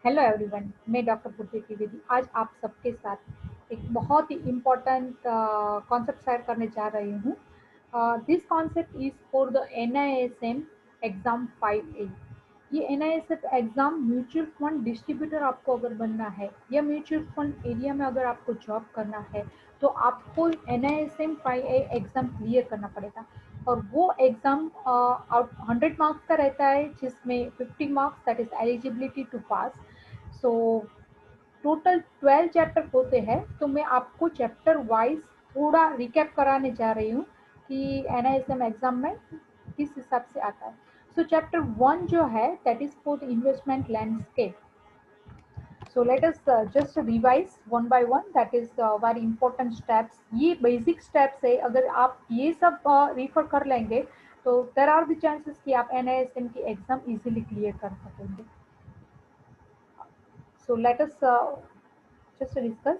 Hello everyone, मैं doctor पूर्ति त्रिवेदी आज आप सबके साथ एक बहुत ही इम्पोर्टेंट कॉन्सेप्ट शेयर करने जा रही हूँ। This concept is for the NISM exam 5A। ये NISM exam mutual fund distributor आपको अगर बनना है या म्यूचुअल फंड एरिया में अगर आपको जॉब करना है तो आपको NISM 5A एग्ज़ाम क्लियर करना पड़ेगा। और वो एग्ज़ाम 100 मार्क्स का रहता है, जिसमें 50 marks that is eligibility to pass. So total 12 chapter होते हैं, तो मैं आपको चैप्टर वाइज थोड़ा रिकैप कराने जा रही हूँ कि NISM एग्जाम में किस हिसाब से आता है। सो चैप्टर 1 जो है that is for investment landscape. So let us just revise one by one, that is very important steps. ये बेसिक स्टेप्स है, अगर आप ये सब रिफर कर लेंगे तो देर आर द चांसेस कि आप NISM की एग्जाम इजीली क्लियर कर सकेंगे। So let us just discuss.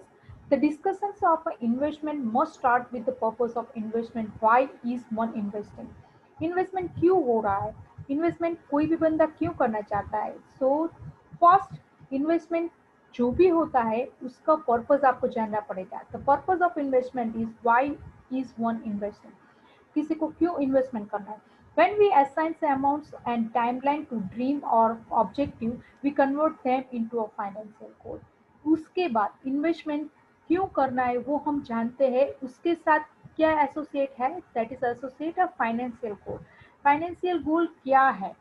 The discussions of investment must start with the purpose of investment. Why is one investing? Investment क्यों हो रहा है? Investment कोई भी बंदा क्यों करना चाहता है? So first investment जो भी होता है उसका पर्पस आपको जानना पड़ेगा। The purpose of investment is why is one investing? किसी को क्यों इन्वेस्टमेंट करना है? When we assign the amounts and timeline to dream or objective, we convert them into a financial goal. उसके बाद इन्वेस्टमेंट क्यों करना है वो हम जानते हैं, उसके साथ क्या एसोसिएट है, that is associate a financial goal. Financial goal क्या है?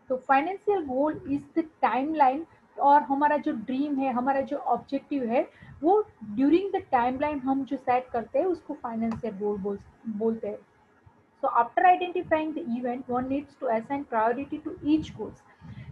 तो financial goal is the timeline, और हमारा जो ड्रीम है, हमारा जो ऑब्जेक्टिव है, वो ड्यूरिंग द टाइमलाइन हम जो सेट करते हैं उसको फाइनेंशियल गोल बोलते हैं। So after identifying the event, one needs to assign priority to each goals.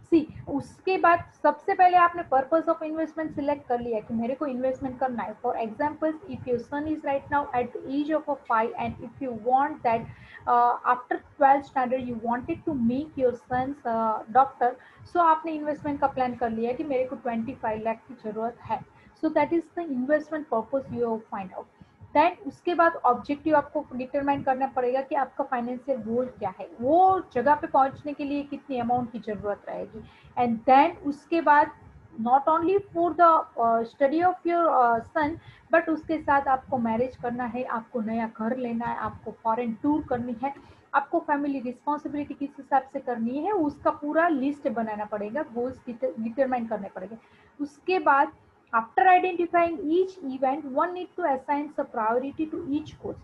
सी उसके बाद सबसे पहले आपने पर्पस ऑफ इन्वेस्टमेंट सिलेक्ट कर लिया कि मेरे को इन्वेस्टमेंट करना है। For example, if your son is right now at the age of 5 and if you want that after 12th standard you wanted to make your sons doctor, so आपने investment का plan कर लिया कि मेरे को 25 लाख की जरूरत है। So that is the investment purpose you find out. Then उसके बाद ऑब्जेक्टिव आपको डिटरमाइन करना पड़ेगा कि आपका फाइनेंशियल गोल क्या है, वो जगह पे पहुंचने के लिए कितनी अमाउंट की जरूरत रहेगी। एंड देन उसके बाद not only for the study of your son, but उसके साथ आपको मैरिज करना है, आपको नया घर लेना है, आपको फॉरेन टूर करनी है, आपको फैमिली रिस्पॉन्सिबिलिटी किस हिसाब से करनी है, उसका पूरा लिस्ट बनाना पड़ेगा, गोल्स डिटरमाइन करने पड़ेंगे। उसके बाद after identifying each event, one needs to assign some priority to each goal.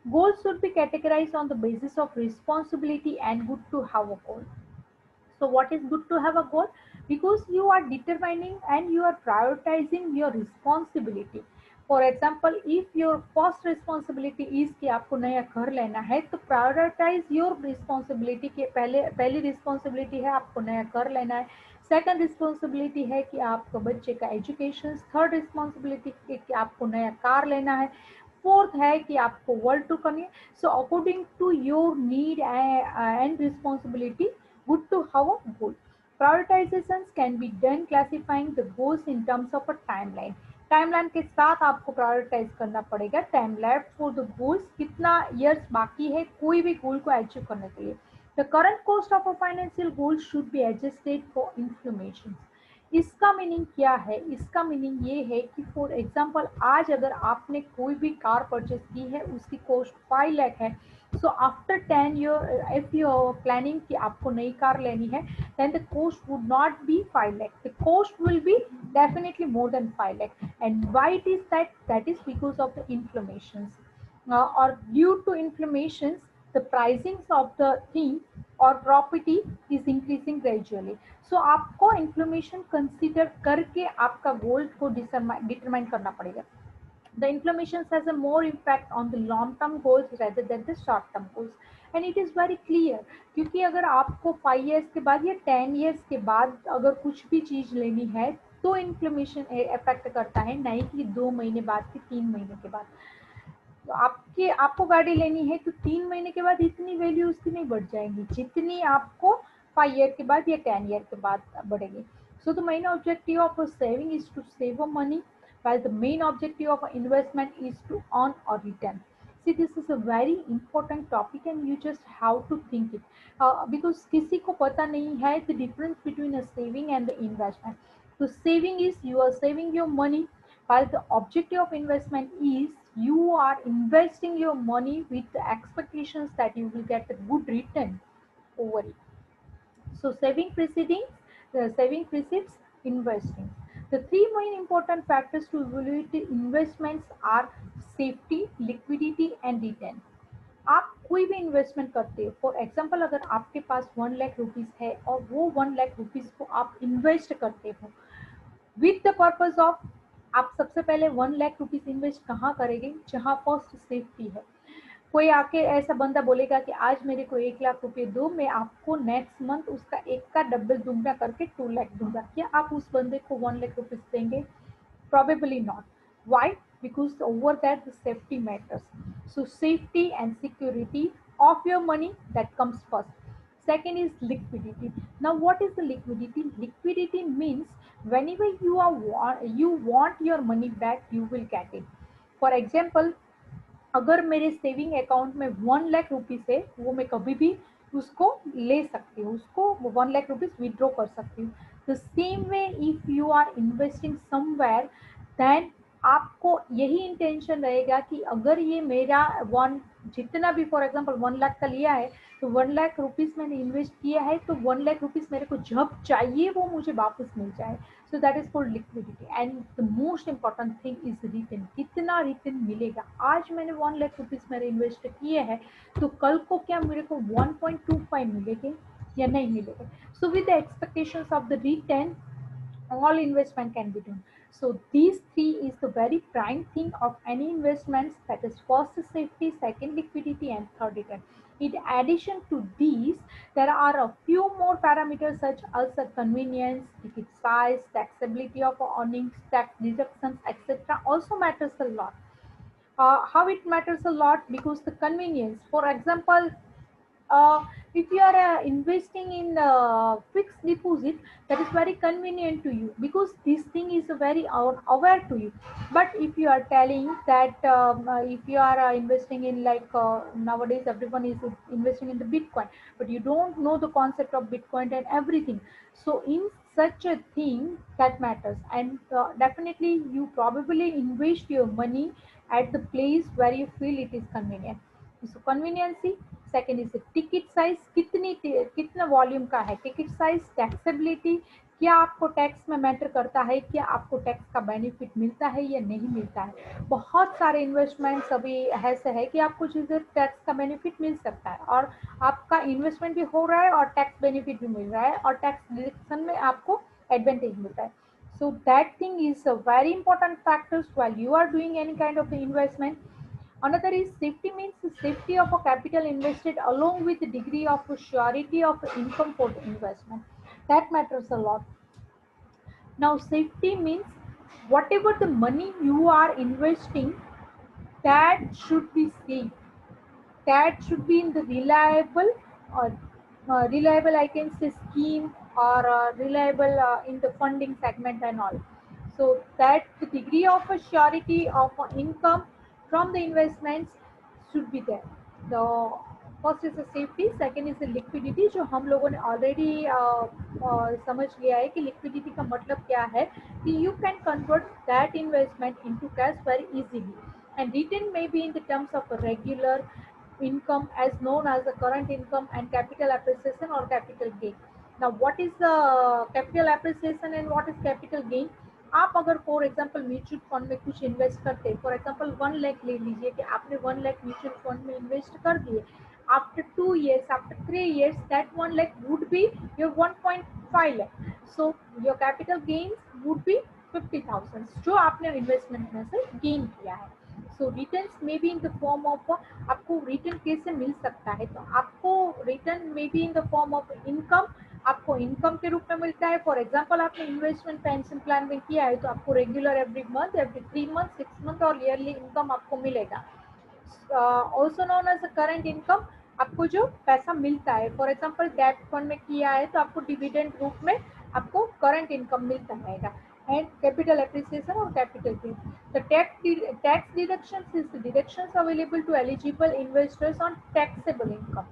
Goals should be categorized on the basis of responsibility and good to have a goal. So what is good to have a goal? Because you are determining and you are prioritizing your responsibility. For example, if your first responsibility is कि आपको नया घर लेना है, तो prioritize your responsibility के पहली responsibility है आपको नया घर लेना है। सेकंड रिस्पॉन्सिबिलिटी है कि आपको बच्चे का एजुकेशन। थर्ड रिस्पॉन्सिबिलिटी कि आपको नया कार लेना है। फोर्थ है कि आपको वर्ल्ड टूर करनी है। So according to your need and responsibility, good to have a goal. Prioritizations can be done classifying the goals in terms of a timeline. Timeline के साथ आपको प्रायोरिटाइज करना पड़ेगा। टाइमलाइन फॉर द गोल्स, कितना years बाकी है कोई भी गोल को अचीव करने के लिए। The current cost of a financial goal should be adjusted for inflammation. इसका मीनिंग क्या है? इसका मीनिंग ये है कि फॉर एग्जांपल, आज अगर आपने कोई भी कार परचेज की है, उसकी कॉस्ट 5 लाख है। So after 10 year if you are planning कि आपको नई कार लेनी है, then the cost would not be 5 lakh, the cost will be definitely more than 5 lakh. And why it is that? That is because of the inflammations, or due to inflammations, the pricings of the thing or property is increasing gradually. So आपको inflammation consider करके आपका goal को determine करना पड़ेगा। The inflammation has a more impact on the long term goals rather than the short term goals, and it is very clear। क्योंकि अगर आपको 5 years के बाद या 10 years के बाद अगर कुछ भी चीज लेनी है, तो इन्फ्लेमेशन इफेक्ट करता है, नहीं कि 2 महीने बाद कि 3 महीने के बाद। तो आपको गाड़ी लेनी है तो 3 महीने के बाद इतनी वैल्यू उसकी नहीं बढ़ जाएगी जितनी आपको 5 ईयर के बाद या 10 ईयर के बाद बढ़ेगी। So the main objective of saving is to save a money, while the main objective of investment is to earn or return. See, this is a very important topic and you just have to think it, because किसी को पता नहीं है the difference between a saving and the investment. So saving is you are saving your money, while the objective of investment is you are investing your money with the expectations that you will get a good return over it. So saving precedes investing. The three main important factors to evaluate investments are safety, liquidity and return. आप कोई भी investment करते हो, for example अगर आपके पास 1 lakh rupees है और वो 1 लाख रुपीज को आप इन्वेस्ट करते हो विद द पर्पज ऑफ, आप सबसे पहले 1 लाख रुपीज इन्वेस्ट कहाँ करेंगे, जहाँ फर्स्ट सेफ्टी है। कोई आके ऐसा बंदा बोलेगा कि आज मेरे को 1 लाख रुपए दो, मैं आपको नेक्स्ट मंथ उसका एक का डबल दूंगा करके 2 लाख दूंगा, क्या आप उस बंदे को 1 लाख रुपीज देंगे? Probably not. Why? Because over that the safety matters. So safety and security of your money, that comes first. Second is liquidity. Now what is the liquidity? Liquidity means whenever you want your money back, you will get it. For example, अगर मेरे saving account में 1 lakh rupees है, वो मैं कभी भी उसको ले सकती हूँ, उसको 1 लाख रुपीज विड्रॉ कर सकती हूँ। The same way if you are investing somewhere, then आपको यही इंटेंशन रहेगा कि अगर ये मेरा वन जितना भी फॉर एग्जांपल 1 लाख का लिया है, तो 1 लाख रुपीज मैंने इन्वेस्ट किया है, तो 1 लाख रुपीज मेरे को जब चाहिए वो मुझे वापस मिल जाए। सो that is called liquidity. And the most important thing is return, कितना रिटर्न मिलेगा। आज मैंने 1 लाख रुपीज मेरे इन्वेस्ट किए हैं, तो कल को क्या मेरे को 1.25 मिलेंगे या नहीं मिलेगा। So with the expectations of the return, all investment can be done. So these three is the very prime thing of any investments, that is first safety, second liquidity and third return. In addition to these, there are a few more parameters such as the convenience, ticket size, taxability of earnings, tax deductions, etc. also matters a lot. How it matters a lot? Because the convenience, for example, if you are investing in fixed deposit, that is very convenient to you because this thing is very aware to you. But if you are telling that if you are investing in like nowadays everyone is investing in the bitcoin, but you don't know the concept of bitcoin and everything, so in such a thing that matters. And definitely you probably invest your money at the place where you feel it is convenient. So conveniency. Second is ticket size, कितना volume का है ticket size. Taxability, क्या आपको tax में matter करता है, क्या आपको टैक्स का बेनिफिट मिलता है या नहीं मिलता है। बहुत सारे इन्वेस्टमेंट्स अभी ऐसे है कि आपको चीज़ें टैक्स का बेनिफिट मिल सकता है और आपका इन्वेस्टमेंट भी हो रहा है और टैक्स बेनिफिट भी मिल रहा है और टैक्स डिडक्शन में आपको एडवांटेज मिलता है। So that thing is a very important factors while you are doing any kind of investment. Another is safety, means the safety of a capital invested along with the degree of surety of income for the investment. That matters a lot. Now safety means whatever the money you are investing, that should be safe. That should be in the reliable or reliable, I can say, scheme or reliable in the funding segment and all. So that the degree of a surety of income from the investments should be there. The first is the safety, second is the liquidity, जो हम लोगों ने already समझ लिया है कि liquidity का मतलब क्या है, कि you can convert that investment into cash very easily. And return may be in the terms of a regular income as known as the current income and capital appreciation or capital gain. Now what is the capital appreciation and what is capital gain? आप अगर for example mutual fund में कुछ invest करते हैं, for example 1 lakh ले लीजिए कि आपने 1 लाख म्यूचुअल फंड में इन्वेस्ट कर दिए, after 2 years, after 3 years, that 1 lakh would be your 1.5 lakh. So your capital gains would be 50,000 जो आपने इन्वेस्टमेंट में से गेन किया है। So returns may be in the form of, आपको रिटर्न कैसे मिल सकता है, तो आपको return may be in the form of income, आपको इनकम के रूप में मिलता है। फॉर एग्जांपल आपने इन्वेस्टमेंट पेंशन प्लान में किया है, तो आपको regular every month, every 3 month, 6 month और ईयरली इनकम आपको मिलेगा। Also known as current income, आपको जो पैसा मिलता है, फॉर एग्जांपल डेट फंड में किया है तो आपको डिविडेंड रूप में आपको करंट इनकम मिलता रहेगा। एंड कैपिटल एप्रिसिएशन और capital gain, the tax deductions is the deductions available to eligible investors on taxable income.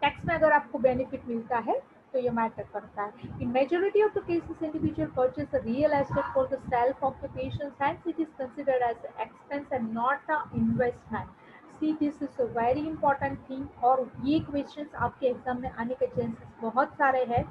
Tax में अगर आपको बेनिफिट मिलता है तो ये मैटर करता है. इन majority of the cases individual purchase a real estate for the self occupation hence it is considered as an expense and not a investment. See, this is a very important thing और ये questions आपके exam में आने के chances बहुत सारे हैं.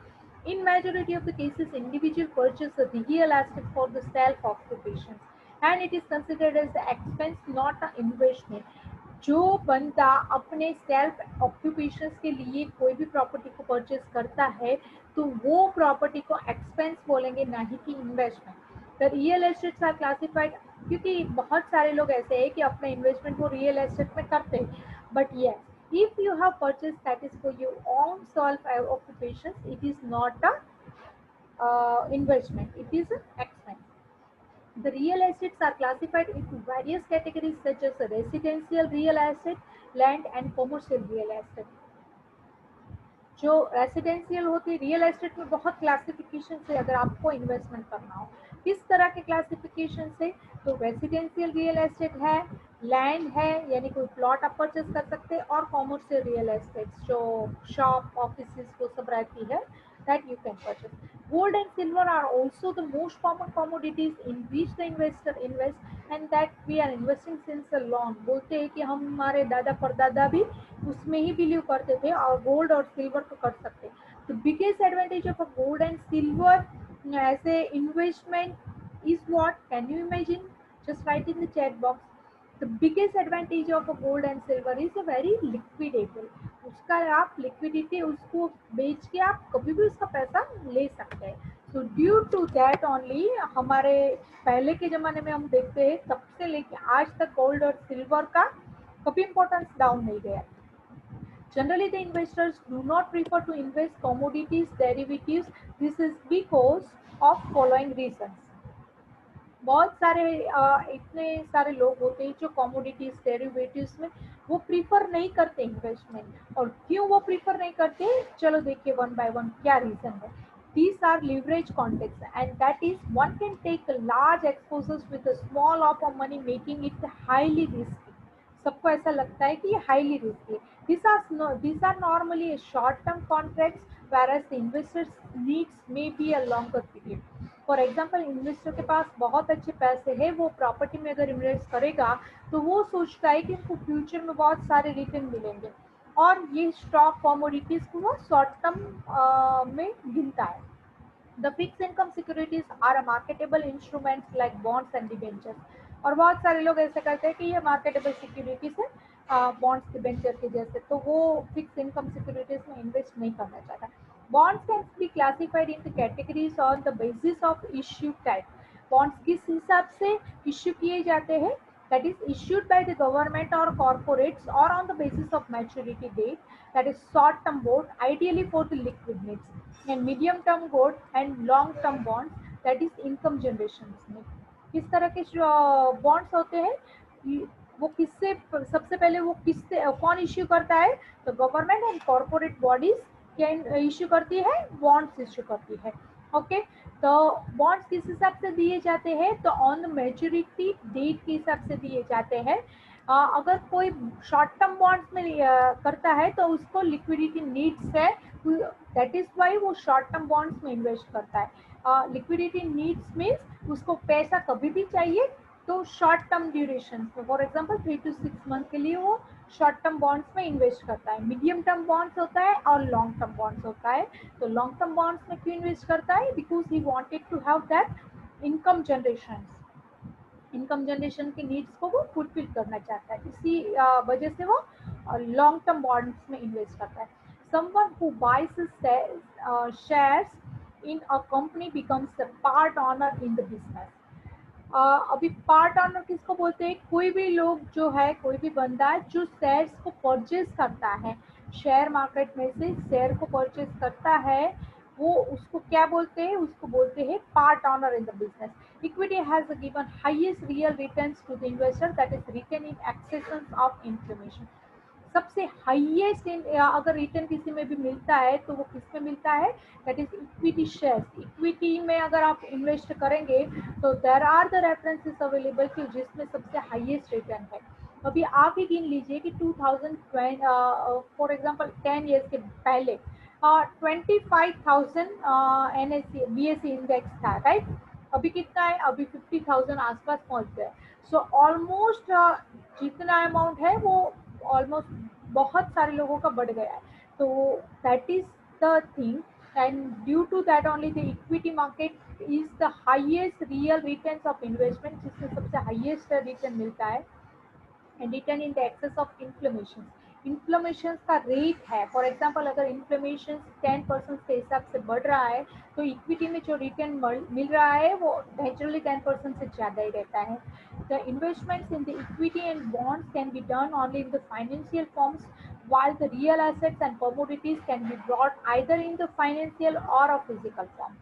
In majority of the cases individual purchase a real asset for the self occupation and it is considered as an expense not an investment. जो बंदा अपने सेल्फ ऑक्यूपेशन के लिए कोई भी प्रॉपर्टी को परचेज करता है तो वो प्रॉपर्टी को एक्सपेंस बोलेंगे, ना ही कि investment. The real estates are classified, क्योंकि बहुत सारे लोग ऐसे हैं कि अपना इन्वेस्टमेंट वो रियल एस्टेट में करते हैं. But yes, if you have purchase that is for your own self occupation, it is not a investment, it is an expense. The real estates are classified into various categories such as residential real estate, land and commercial real estate. जो residential होती है real estate में बहुत classification से अगर आपको investment करना हो, किस तरह के क्लासिफिकेशन से, तो रेसिडेंशियल रियल एस्टेट है, लैंड है यानी कोई प्लॉट आप परचेज कर सकते हैं, और कॉमर्शियल रियल एस्टेट जो शॉप ऑफिस वो सब रहती है that you can purchase. Gold and silver are also the most common commodities in which the investor invests and that we are investing since a long. बोलते हैं कि हम हमारे दादा परदादा भी उसमें ही बिलीव करते थे और गोल्ड और सिल्वर को कर सकते. The biggest advantage of a gold and silver as a investment is what? Can you imagine? Just write in the chat box. The biggest advantage of a gold and silver is a very liquidable. उसका आप liquidity उसको बेच के आप कभी भी उसका पैसा ले सकते हैं. So due to that only हमारे पहले के ज़माने में हम देखते हैं तब से लेके आज तक गोल्ड और सिल्वर का कभी इम्पोर्टेंस डाउन नहीं गया. Generally, the investors do not prefer to invest commodities derivatives. This is because of following reasons. बहुत सारे इतने सारे लोग होते हैं जो कमोडिटीज डेरिवेटिव्स में वो प्रीफर नहीं करते इन्वेस्टमेंट. और क्यों वो प्रीफर नहीं करते, चलो देखिए वन बाय वन क्या रीजन है. These are leverage contracts and that is one can take large exposures with a small amount of money making it highly risky. सबको ऐसा लगता है कि ये हाईली रिस्की है. These are normally a short term contracts whereas the investors needs may be a longer period. For example investor के पास बहुत अच्छे पैसे है, वो प्रॉपर्टी में अगर इन्वेस्ट करेगा तो वो सोचता है कि उनको फ्यूचर में बहुत सारे रिटर्न मिलेंगे और ये स्टॉक कमोडिटीज को वो शॉर्ट टर्म में गिनता है. The fixed income securities are a marketable instruments like bonds and debentures. और बहुत सारे लोग ऐसे करते हैं कि ये मार्केटेबल सिक्योरिटीज है बॉन्ड्स डिबेंचर के जैसे, तो वो फिक्स इनकम सिक्योरिटीज में इन्वेस्ट नहीं करना चाहता. Bonds can be classified in the categories on the basis of issue type. Bonds किस हिसाब से इश्यू किए जाते हैं, that is issued by the government or corporates or on the basis of maturity date, that is short term bond ideally for the liquid needs, and medium term bond and long term bonds that is income generations में. किस तरह के bonds होते हैं, वो किससे सबसे पहले वो किससे कौन इश्यू करता है, तो government and corporate bodies can issue करती है, बॉन्ड्स इश्यू करती है. ओके, तो बॉन्ड्स किस हिसाब से दिए जाते हैं, तो ऑन द मैच्योरिटी डेट के हिसाब से दिए जाते हैं. अगर कोई शॉर्ट टर्म बॉन्ड्स में करता है तो उसको लिक्विडिटी नीड्स है, दैट इज वाई वो शॉर्ट टर्म बॉन्ड्स में इन्वेस्ट करता है. लिक्विडिटी नीड्स मीन्स उसको पैसा कभी भी चाहिए तो शॉर्ट टर्म ड्यूरेशन में, फॉर एग्जाम्पल 3 to 6 मंथ के लिए वो शॉर्ट टर्म बॉन्ड्स में इन्वेस्ट करता है. मीडियम टर्म बॉन्ड्स होता है और लॉन्ग टर्म बॉन्ड्स होता है. तो लॉन्ग टर्म बॉन्ड्स में क्यों इन्वेस्ट करता है, because he wanted to have that income generation, income generation की नीड्स को वो फुलफिल करना चाहता है, इसी वजह से वो लॉन्ग टर्म बॉन्ड्स में इन्वेस्ट करता है. Someone who buys shares in a company becomes a part owner in the business. अभी पार्ट ऑनर किसको बोलते हैं, कोई भी लोग जो है, कोई भी बंदा जो शेयर्स को परचेज करता है, शेयर मार्केट में से शेयर को परचेज करता है, वो उसको क्या बोलते हैं, उसको बोलते हैं part owner in the business. Equity has given highest real returns to the investor that is return in excess of inflation. सबसे हाईएस्ट अगर रिटर्न किसी में भी मिलता है तो वो किस में मिलता है, that is equity shares. Equity में अगर आप इन्वेस्ट करेंगे तो there are the references available कि जिसमें सबसे हाईएस्ट रिटर्न है. अभी आप ही गिन लीजिए कि 2020 फॉर एग्जांपल 10 ईयर्स के पहले 25,000 N S C B S C index था, राइट। अभी कितना है, अभी 50,000 आसपास पहुंच गए। सो ऑलमोस्ट जितना अमाउंट है वो ऑलमोस्ट बहुत सारे लोगों का बढ़ गया है। तो that is the thing, and due to that only the equity market is the highest real returns of investment, जिसमें सबसे हाईएस्ट रिटर्न मिलता है। And return in the excess of inflation, inflation का रेट है। फॉर एग्जांपल अगर inflation 10% के हिसाब से बढ़ रहा है, तो इक्विटी में जो रिटर्न मिल रहा है वो नेचुरली 10% से ज़्यादा ही रहता है। The investments in the equity and bonds can be done only in the financial forms, while the real assets and commodities can be brought either in the financial or a physical form।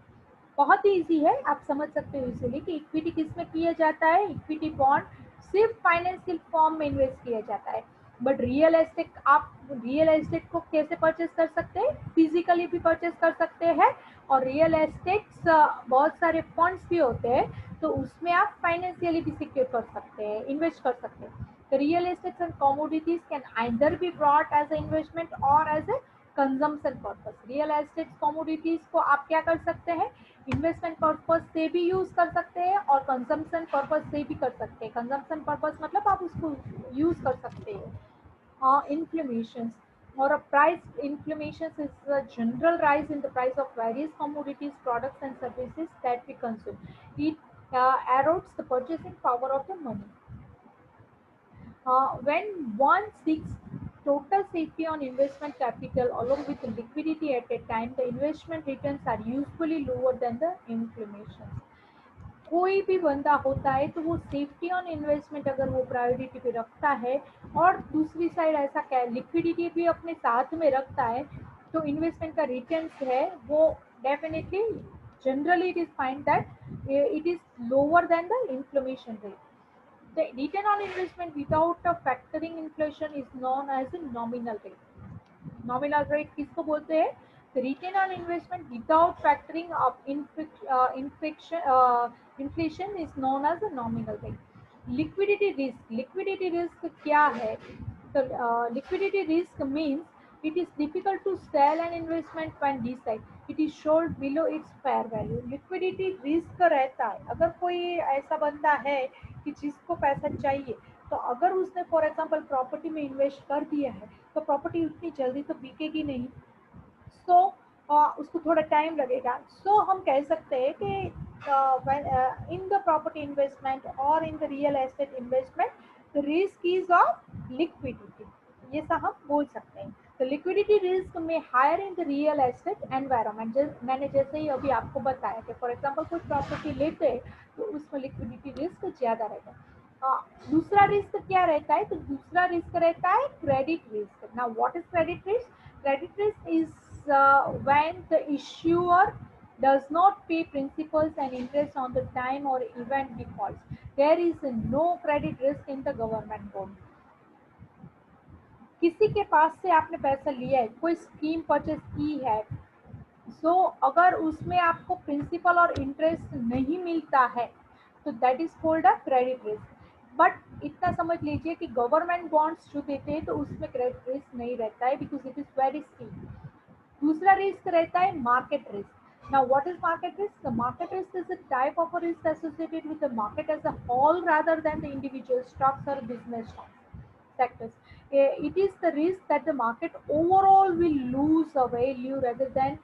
बहुत ही easy है, आप समझ सकते हो easily कि equity किस में किया जाता है। इक्विटी बॉन्ड सिर्फ फाइनेंशियल फॉर्म में इन्वेस्ट किया जाता है। बट रियल एस्टेट, आप रियल एस्टेट को कैसे परचेस कर सकते हैं, फिजिकली भी परचेस कर सकते हैं। और रियल एस्टेट्स बहुत सारे फंड्स भी होते हैं, तो उसमें आप फाइनेंशियली भी सिक्योर कर सकते हैं, इन्वेस्ट कर सकते हैं। The real estates and commodities can either be brought as an investment or as a consumption purpose. Real estate commodities को आप क्या कर सकते हैं, इन्वेस्टमेंट पर्पस से भी यूज कर सकते हैं और कंजम्पशन पर्पस से भी कर सकते हैं। कंजम्पशन पर्पस मतलब आप उसको यूज कर सकते हैं। Inflammation or a price inflation is a general rise in the price of various commodities, products and services that we consume. It erodes the purchasing power of the money. When one seeks total safety on investment capital along with liquidity at a time, the investment returns are usually lower than the inflammation। कोई भी बंदा होता है तो वो safety on investment अगर वो priority पे रखता है और दूसरी साइड ऐसा क्या लिक्विडिटी भी अपने साथ में रखता है, तो इन्वेस्टमेंट का रिटर्न्स है वो definitely generally it is find that it is lower than the inflammation rate. The return on investment without factoring inflation is known as a nominal rate। Nominal rate किसको बोलते हैं? The return on investment without factoring of inflation is known as a nominal rate। Liquidity risk, liquidity risk क्या है? So liquidity risk means it is difficult to sell an investment when decided it is sold below its fair value। Liquidity risk रहता है। अगर कोई ऐसा बंदा है कि जिसको पैसा चाहिए, तो अगर उसने फॉर एग्जांपल प्रॉपर्टी में इन्वेस्ट कर दिया है, तो प्रॉपर्टी उतनी जल्दी तो बिकेगी नहीं। सो उसको थोड़ा टाइम लगेगा। सो हम कह सकते हैं कि इन द प्रॉपर्टी इन्वेस्टमेंट और in the real estate investment the risk is of liquidity, ये सा हम बोल सकते हैं। तो लिक्विडिटी रिस्क में higher in the real estate environment, मैंने जैसे ही अभी आपको बताया कि फॉर एग्जांपल कोई प्रॉपर्टी लेते हैं तो उसमें लिक्विडिटी रिस्क ज़्यादा रहता है। दूसरा रिस्क क्या रहता है, तो दूसरा रिस्क रहता है credit risk. Now what is credit risk? Credit risk is when the issuer does not pay principals and interest on the time or event defaults. There is no credit risk in the government bond। किसी के पास से आपने पैसा लिया है, कोई scheme purchase की है, सो अगर उसमें आपको प्रिंसिपल और इंटरेस्ट नहीं मिलता है, तो that is called a credit risk. But इतना समझ लीजिए कि गवर्नमेंट बॉन्ड्स जो देते हैं तो उसमें क्रेडिट रिस्क नहीं रहता है, because it is very scheme. दूसरा रिस्क रहता है market risk. Now what is market risk? The market risk is a type of a risk associated with the market as a whole rather than the individual stocks or business sectors। It is the risk that the market overall will lose a value rather than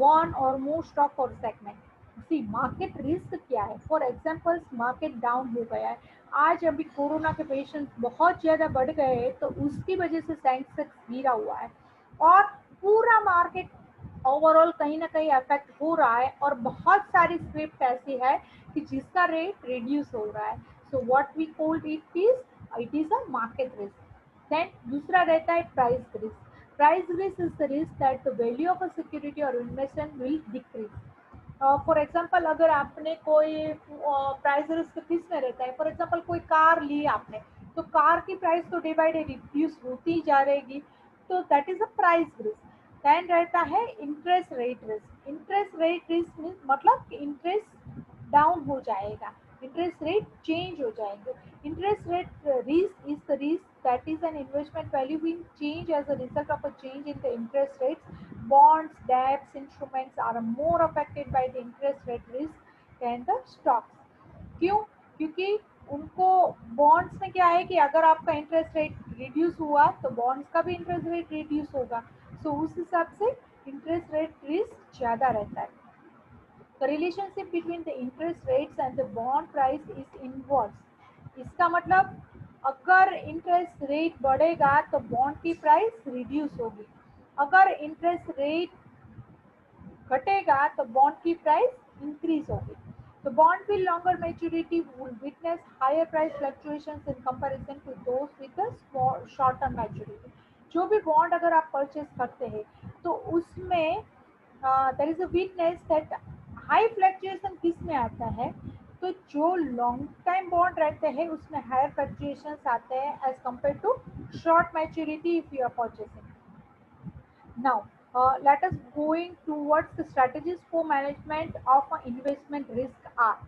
one or more stock or segment। See market risk क्या है? For example market down हो गया है, आज अभी corona के patient बहुत ज़्यादा बढ़ गए हैं, तो उसकी वजह से सेंसेक्स गिरा हुआ है और पूरा मार्केट ओवरऑल कहीं ना कहीं अफेक्ट हो रहा है, और बहुत सारी स्क्रिप्ट ऐसी है कि जिसका रेट रिड्यूस हो रहा है। So what we called it is a market risk. देन दूसरा रहता है price risk. Price risk is the risk that the value of a security or investment will decrease. For example अगर आपने कोई प्राइस रिस्क किस में रहता है, फॉर एग्जाम्पल कोई कार ली आपने, तो कार की प्राइस तो डे बाई डे रिड्यूस होती जा रहेगी, तो that is a price risk. Then रहता है interest rate risk. Interest rate risk means मतलब कि इंटरेस्ट डाउन हो जाएगा, इंटरेस्ट रेट चेंज हो जाएंगे। Interest rate risk is the risk that is an investment value being changed as a result of a change in the interest rates bonds, debts, instruments are more affected by the interest rate risk than the stocks. क्यों? क्योंकि उनको bonds में क्या है कि अगर आपका interest rate reduce हुआ तो बॉन्ड्स का भी इंटरेस्ट रेट रिड्यूस होगा, सो उस हिसाब से इंटरेस्ट रेट रिस्क ज़्यादा रहता है. The relationship between the interest rates and the bond price is inverse. इसका मतलब अगर इंटरेस्ट रेट बढ़ेगा तो बॉन्ड की प्राइस रिड्यूस होगी, अगर इंटरेस्ट रेट घटेगा तो बॉन्ड की प्राइस इंक्रीज होगी. The bond with longer maturity will witness higher price fluctuations in comparison to those with a small short term maturity. जो भी बॉन्ड अगर आप परचेज करते हैं तो उसमें there is a weakness that high fluctuation किस में आता है, तो जो लॉन्ग टाइम बॉन्ड रहते हैं उसमें हायर फ्लक्चुएशंस आते हैं as compare to short maturity if you are purchasing. Now, let us going towards the strategies for management of investment risk are.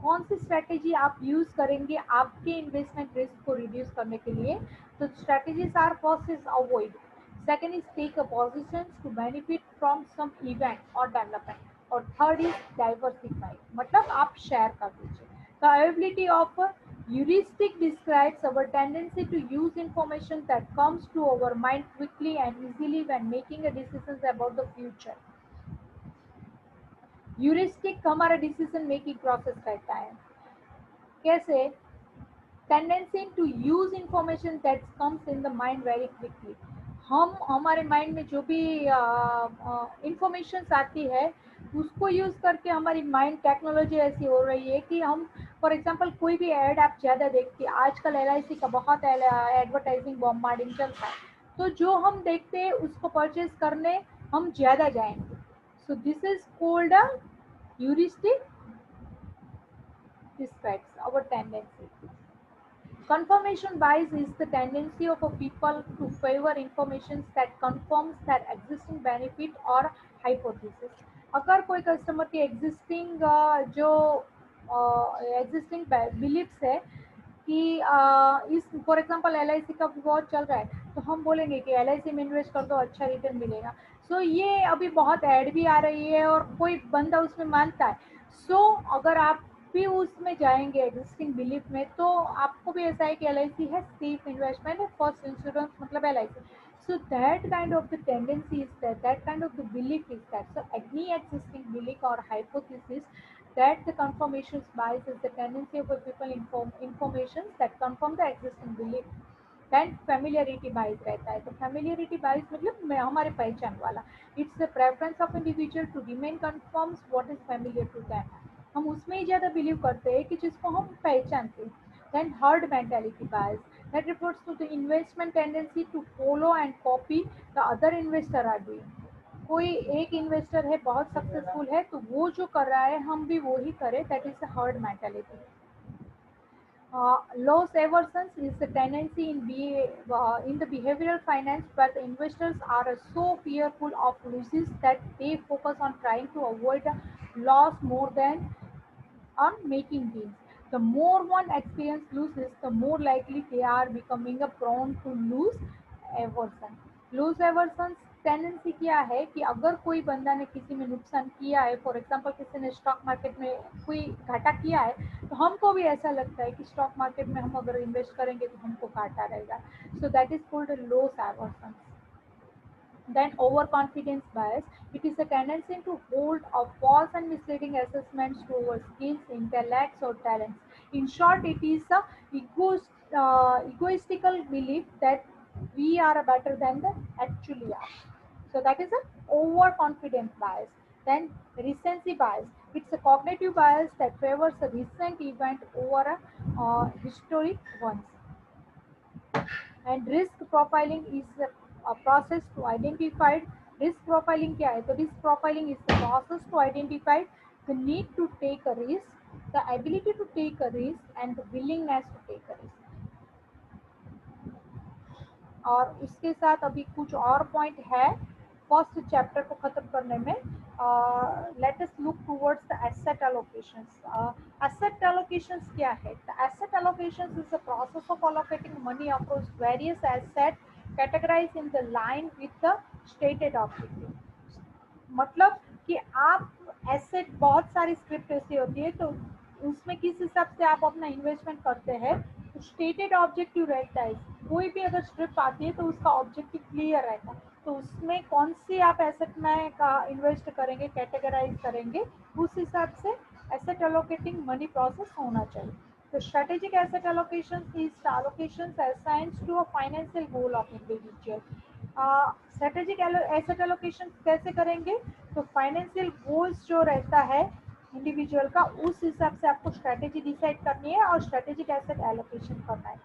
कौन सी स्ट्रेटेजी आप यूज करेंगे आपके इन्वेस्टमेंट रिस्क को रिड्यूस करने के लिए? तो strategies are, first is avoid, second is take a positions to benefit from some event और डेवलपमेंट, और थर्ड इज डाइवर्सिफाई, मतलब आप शेयर कर दीजिए. The ability of heuristic describes our tendency to use information that comes to our mind quickly and easily when making a decisions about the future. Heuristic हमारा decision making process रहता है. कैसे? Tendency to use information that comes in the mind very quickly. हम हमारे mind में जो भी information आती है उसको यूज करके हमारी माइंड टेक्नोलॉजी ऐसी हो रही है कि हम फॉर एग्जांपल कोई भी ऐड आप ज़्यादा देखते हैं, आजकल LIC का बहुत एडवर्टाइजिंग बॉम्बार्डिंग चलता है, तो जो हम देखते हैं उसको परचेज करने हम ज़्यादा जाएंगे. So this is called a heuristic describes our tendency. Confirmation bias is the tendency of a people to favor information that confirms their existing benefit or hypothesis. अगर कोई कस्टमर की एग्जिस्टिंग जो एग्जिस्टिंग बिलीफ्स है कि इस for example LIC का बहुत चल रहा है तो हम बोलेंगे कि LIC में इन्वेस्ट कर दो अच्छा रिटर्न मिलेगा. सो ये अभी बहुत ऐड भी आ रही है और कोई बंदा उसमें मानता है. सो अगर आप भी उसमें जाएंगे एग्जिस्टिंग बिलीफ में तो आपको भी ऐसा है कि LIC है सेफ इन्वेस्टमेंट है, फर्स्ट इंश्योरेंस मतलब LIC. So that kind of the tendency is that kind of the belief is that. So any existing belief or hypothesis that the confirmation bias is the tendency of a people information that confirm the existing belief. Then familiarity bias रहता है. तो familiarity bias मतलब हमारे पहचान वाला. It's the preference of individual to remain confirms what is familiar to them. हम उसमें ही ज़्यादा बिलीव करते हैं कि जिसको हम पहचानते हैं. Then herd mentality bias that refers to the investment tendency to follow and copy the other investor are doing. कोई एक इन्वेस्टर है बहुत सक्सेसफुल है तो वो जो कर रहा है हम भी वो ही करें, that is a herd mentality. Loss aversion is the tendency in the behavioral finance where the investors are so fearful of losses that they focus on trying to avoid a loss more than on making gains. The more one experience loses, the more likely they are becoming a prone to lose aversion. Lose aversion tendency क्या है कि अगर कोई बंदा ने किसी में नुकसान किया है, फॉर एग्जांपल किसी ने स्टॉक मार्केट में कोई घाटा किया है तो हमको भी ऐसा लगता है कि स्टॉक मार्केट में हम अगर इन्वेस्ट करेंगे तो हमको घाटा रहेगा. सो that is called loss aversion. Then overconfidence bias, it is a tendency to hold of false and misleading assessments to our skills, intellects, or talents. In short, it is a egoistical belief that we are better than the actually are. So that is an overconfidence bias. Then recency bias, it's a cognitive bias that favors a recent event over a historic ones. And risk profiling is a process to identify. Risk profiling क्या है? तो risk profiling is the process to identify the need to take a risk, the ability to take a risk, and the willingness to take a risk. और इसके साथ अभी कुछ और point है फर्स्ट चैप्टर को खत्म करने में. Let us look towards the asset allocations. Asset allocations क्या है? The asset allocations is the process of allocating money across various assets categorized in the line with the stated objective. मतलब कि आप asset, बहुत सारी स्क्रिप्ट ऐसी होती है, तो उसमें किस हिसाब से आप अपना इन्वेस्टमेंट करते हैं, तो स्टेटेड ऑब्जेक्टिव रहता है। कोई भी अगर स्क्रिप्ट आती है तो उसका ऑब्जेक्टिव क्लियर रहता है, तो उसमें कौन सी आप एसेट में का इन्वेस्ट करेंगे, कैटेगराइज करेंगे, उस हिसाब से एसेट एलोकेटिंग मनी प्रोसेस होना चाहिए। तो strategic asset allocation is the allocation assigned to a financial goal of individual। Strategic asset allocation कैसे करेंगे, तो फाइनेंशियल गोल्स जो रहता है इंडिविजुअल का, उस हिसाब से आपको स्ट्रेटेजी डिसाइड करनी है और स्ट्रेटेजिक एसेट एलोकेशन करना है।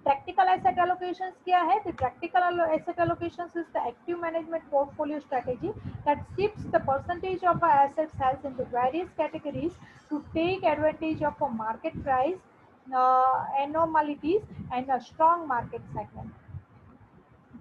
प्रैक्टिकल एसेट एलोकेशन क्या है, the practical asset allocations is the active management portfolio strategy that shifts the percentage of our assets held into various categories to take advantage of a market price anomalies and a strong market segment।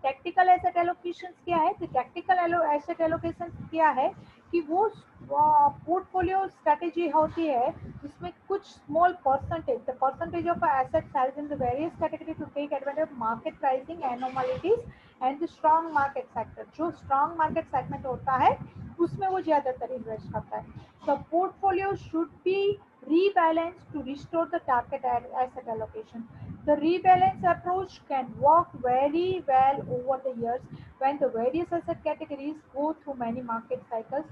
Tactical asset allocation क्या है, तो tactical asset allocation क्या है कि वो portfolio strategy होती है, जिसमें कुछ small percentage, the percentage of assets held in the various category to take advantage of market pricing anomalies and the strong market sector. जो स्ट्रॉन्ग मार्केट सेगमेंट होता है उसमें वो ज्यादातर इन्वेस्ट करता है। The portfolio should be rebalanced to restore the target asset allocation। The rebalance approach can work very well over the years when the various asset categories go through many market cycles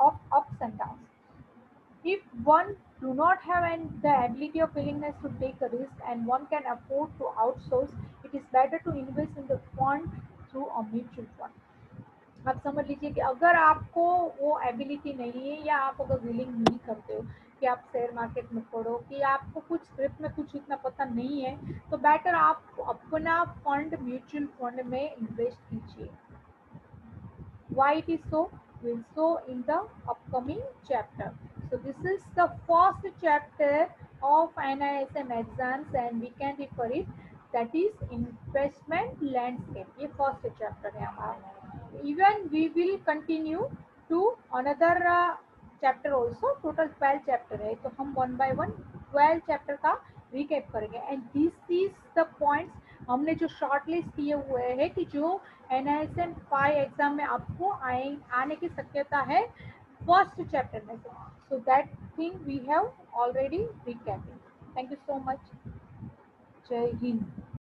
of ups and downs। If one do not have the ability or willingness to take a risk and one can afford to outsource, it is better to invest in the fund through a mutual fund। आप समझ लीजिए कि अगर आपको वो ability नहीं है, या आप अगर विलिंग नहीं करते हो कि आप शेयर मार्केट में पढ़ो, कि आपको कुछ स्क्रिप्ट में कुछ इतना पता नहीं है, तो बेटर आप अपना फंड म्यूचुअल फंड में इन्वेस्ट कीजिए। Why it is so, we'll show in the upcoming chapter। So this is the first chapter of NISM exams and we can refer it, that is investment landscape। ये first chapter है हमारा। Even we will continue to another chapter also, total 12 chapter है, तो हम one by one 12 chapter का recap करेंगे। And this is the points हमने जो शॉर्ट लिस्ट किए हुए हैं कि जो NISM 5 एग्जाम में आपको आने की शक्यता है फर्स्ट चैप्टर में से। So that thing we have already recapping. Thank you so much. जय हिंद।